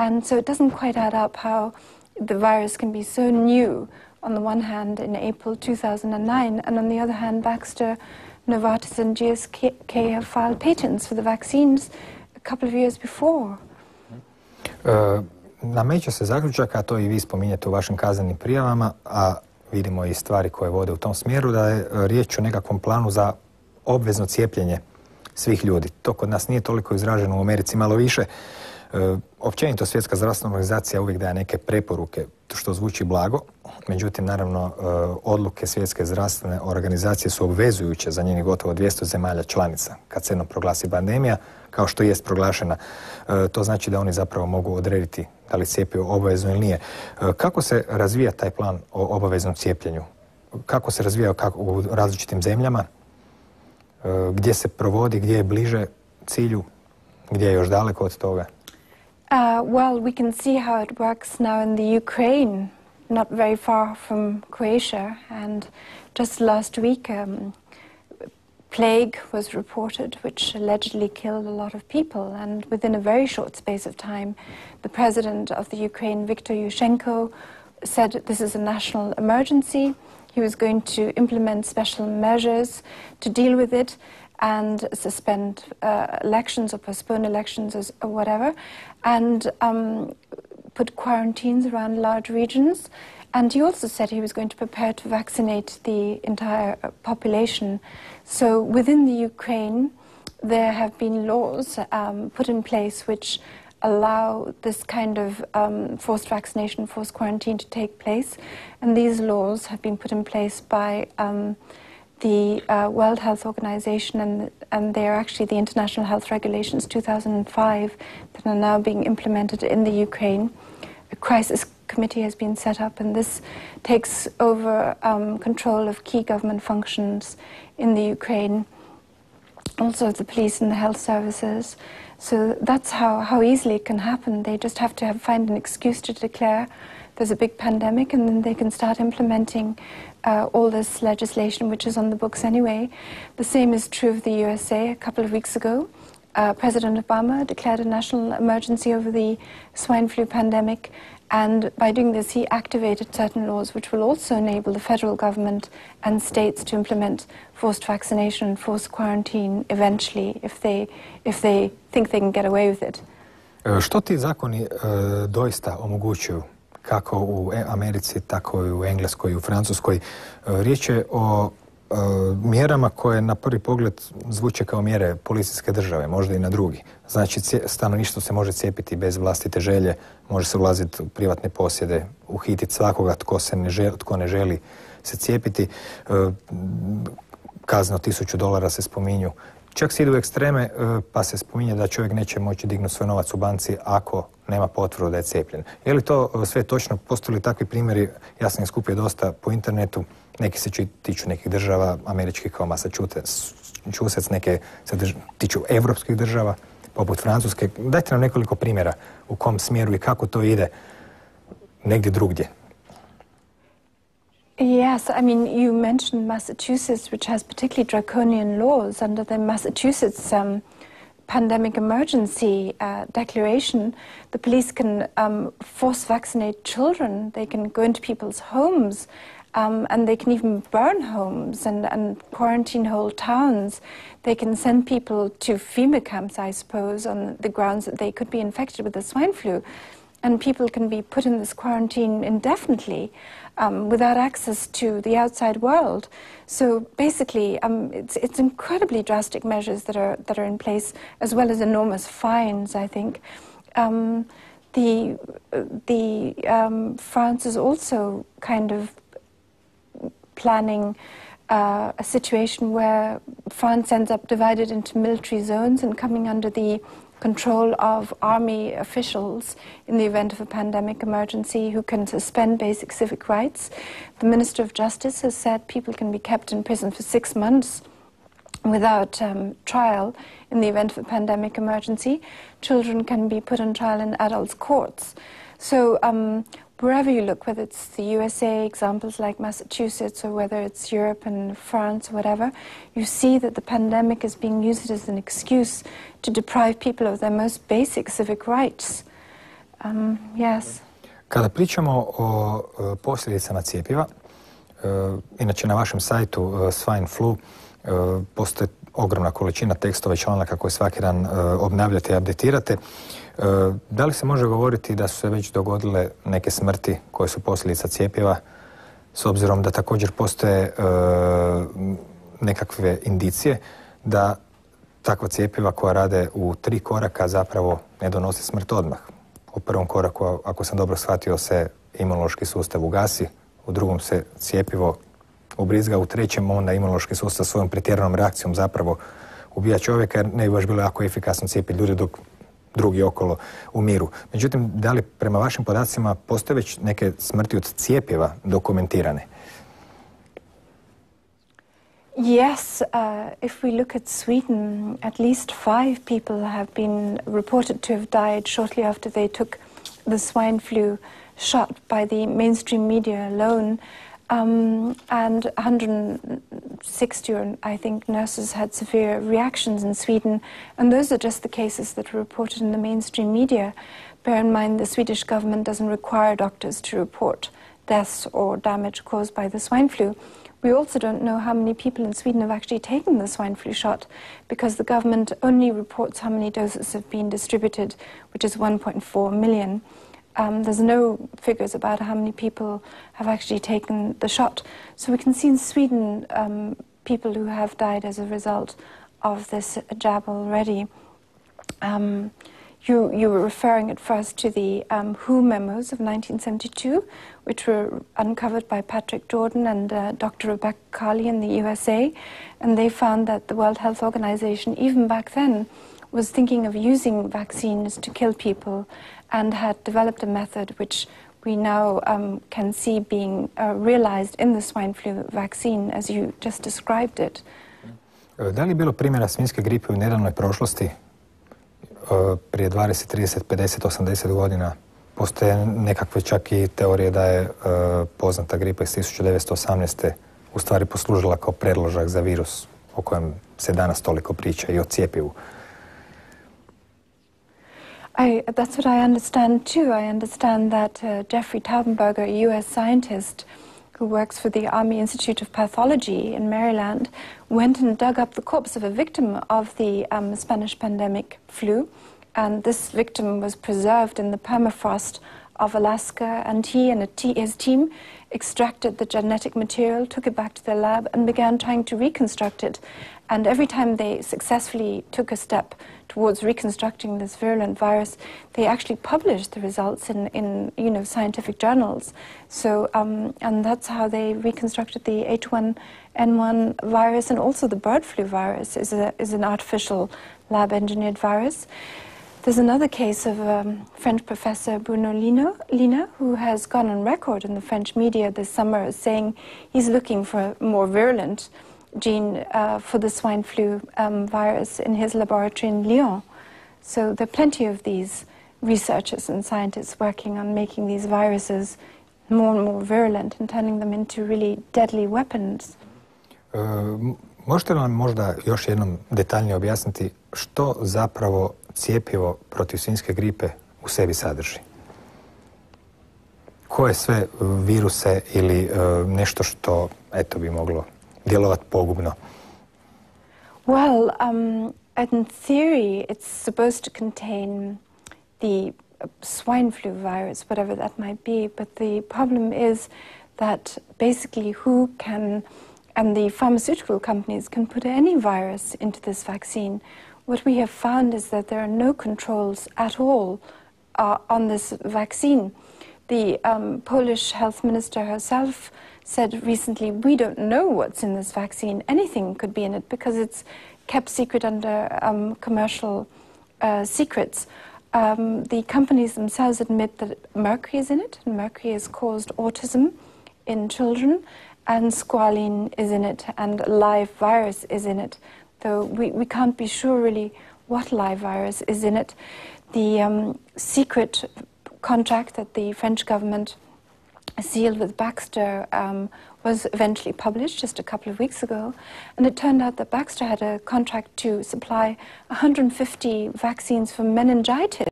And so it doesn't quite add up how the virus can be so new on the one hand in April 2009, and on the other hand Baxter, Novartis and GSK have filed patents for the vaccines a couple of years before. Nameće se zaključak, a to i vi spominjete u vašim kaznenim prijavama, a vidimo i stvari koje vode u tom smjeru, da je riječ o nekakvom planu za obvezno cijepljenje svih ljudi. To kod nas nije toliko izraženo, u Americi malo više. Općenito Svjetska zdravstvena organizacija uvijek daje neke preporuke, što zvuči blago. Međutim, naravno, odluke Svjetske zdravstvene organizacije su obvezujuće za njenih gotovo 200 zemalja članica. Kad se jednom proglasi pandemija, kao što jest proglašena, to znači da oni zapravo mogu odrediti da li cjepivo obavezno ili nije. Kako se razvija taj plan o obaveznom cijepljenju? Kako se razvija u različitim zemljama? Gdje se provodi, gdje je bliže cilju, gdje je još daleko od toga? Well, we can see how it works now in the Ukraine, not very far from Croatia. And just last week, plague was reported, which allegedly killed a lot of people. And within a very short space of time, the president of the Ukraine, Viktor Yushchenko, said this is a national emergency. He was going to implement special measures to deal with it and suspend elections or postpone elections or whatever, and put quarantines around large regions. And he also said he was going to prepare to vaccinate the entire population. So within the Ukraine, there have been laws put in place which allow this kind of forced vaccination, forced quarantine to take place. And these laws have been put in place by the World Health Organization, and they are actually the International Health Regulations 2005 that are now being implemented in the Ukraine. A crisis committee has been set up, and this takes over control of key government functions in the Ukraine, also the police and the health services. So that's how easily it can happen. They just have to find an excuse to declare there's a big pandemic, and then they can start implementing all this legislation, which is on the books anyway. The same is true of the USA. A couple of weeks ago, President Obama declared a national emergency over the swine flu pandemic, and by doing this he activated certain laws which will also enable the federal government and states to implement forced vaccination and forced quarantine eventually if they think they can get away with it. Što ti zakoni doista omogućuju, kako u Americi, tako i u Engleskoj i u Francuskoj? Riječ je o mjerama koje na prvi pogled zvuče kao mjere policijske države, možda i na drugi. Znači, stanovništvo se može cijepiti bez vlastite želje, može se ulaziti u privatne posjede, uhititi svakoga tko ne želi se cijepiti. Kazne od $1000 se spominju. Čak se ide u ekstreme, pa se spominje da čovjek neće moći dignuti svoj novac u banci ako nema potvrdu da je cijepljen. Je li to sve točno? Postoje li takvi primjeri? Ja sam ih skupio dosta po internetu. Neki se tiču nekih država, američkih kao Massachusetts, neke se tiču evropskih država, poput Francuske. Dajte nam nekoliko primjera u kom smjeru i kako to ide negdje drugdje. Yes, I mean, you mentioned Massachusetts, which has particularly draconian laws. Under the Massachusetts pandemic emergency declaration, the police can force vaccinate children. They can go into people's homes, and they can even burn homes and quarantine whole towns. They can send people to FEMA camps, I suppose, on the grounds that they could be infected with the swine flu. And people can be put in this quarantine indefinitely without access to the outside world. So basically, it's incredibly drastic measures that are in place, as well as enormous fines, I think. France is also kind of planning a situation where France ends up divided into military zones and coming under the control of army officials in the event of a pandemic emergency who can suspend basic civic rights. The Minister of Justice has said people can be kept in prison for 6 months without trial in the event of a pandemic emergency. Children can be put on trial in adults' courts. So wherever you look, whether it's the USA, examples like Massachusetts, or whether it's Europe and France, or whatever, you see that the pandemic is being used as an excuse to deprive people of their most basic civic rights. Yes. Kada pričamo o posljedicama cjepiva, inače na vašem sajtu Swine Flu postoji ogromna količina tekstova i članaka koje svaki dan obnavljate i updatirate. Da li se može govoriti da su se već dogodile neke smrti koje su posljedica cjepiva, s obzirom da također postoje nekakve indicije da takva cjepiva koja rade u 3 koraka zapravo ne donose smrt odmah? U prvom koraku, ako sam dobro shvatio, se imunološki sustav ugasi, u drugom se cjepivo ubrizga, u trećem onda imunološki sustav svojom pretjeranom reakcijom zapravo ubija čovjeka, jer ne bi baš bilo jako efikasno cijepiti ljude dok drugi okolo umiru. Međutim, da li prema vašim podacima postoje već neke smrti od cijepiva dokumentirane? Yes, if we look at Sweden, at least 5 people have been reported to have died shortly after they took the swine flu shot by the mainstream media alone. And 160, I think, nurses had severe reactions in Sweden. And those are just the cases that are reported in the mainstream media. Bear in mind, the Swedish government doesn't require doctors to report deaths or damage caused by the swine flu. We also don't know how many people in Sweden have actually taken the swine flu shot, because the government only reports how many doses have been distributed, which is 1.4 million. There's no figures about how many people have actually taken the shot. So we can see in Sweden people who have died as a result of this jab already. You were referring at first to the WHO memos of 1972, which were uncovered by Patrick Jordan and Dr. Rebecca Carley in the USA, and they found that the World Health Organization, even back then, was thinking of using vaccines to kill people, and had developed a method which we now can see being realized in the swine flu vaccine, as you just described it. Da li je bilo primjera svinjske gripe u nedavnoj prošlosti, prije 20, 30, 50, 80 godina? Postoje nekakve čak i teorije da je poznata gripa iz 1918. u stvari poslužila kao predložak za virus o kojem se danas toliko priča, i o cjepivu. That's what I understand too. I understand that Jeffrey Taubenberger, a US scientist who works for the Army Institute of Pathology in Maryland, went and dug up the corpse of a victim of the Spanish pandemic flu. And this victim was preserved in the permafrost of Alaska, and he and his team extracted the genetic material, took it back to their lab, and began trying to reconstruct it. And every time they successfully took a step towards reconstructing this virulent virus, they actually published the results in scientific journals. So, and that's how they reconstructed the H1N1 virus, and also the bird flu virus is an artificial lab-engineered virus. There's another case of French professor Bruno Lina, who has gone on record in the French media this summer as saying he's looking for a more virulent gene for the swine flu virus in his laboratory in Lyon. So there are plenty of these researchers and scientists working on making these viruses more and more virulent and turning them into really deadly weapons. Možete li nam možda još jednom detaljnije objasniti što zapravo cjepivo protiv svinjske gripe u sebi sadrži? Koje sve viruse ili nešto što bi moglo djelovati pogubno? Well, in theory it's supposed to contain the swine flu virus, whatever that might be, but the problem is that basically WHO can, and the pharmaceutical companies can put any virus into this vaccine. What we have found is that there are no controls at all on this vaccine. The Polish health minister herself said recently, we don't know what's in this vaccine. Anything could be in it because it's kept secret under commercial secrets. The companies themselves admit that mercury is in it, and mercury has caused autism in children, and squalene is in it, and live virus is in it. Though we can't be sure really what live virus is in it. The secret contract that the French government sealed with Baxter was eventually published just a couple of weeks ago, and it turned out that Baxter had a contract to supply 150 vaccines for meningitis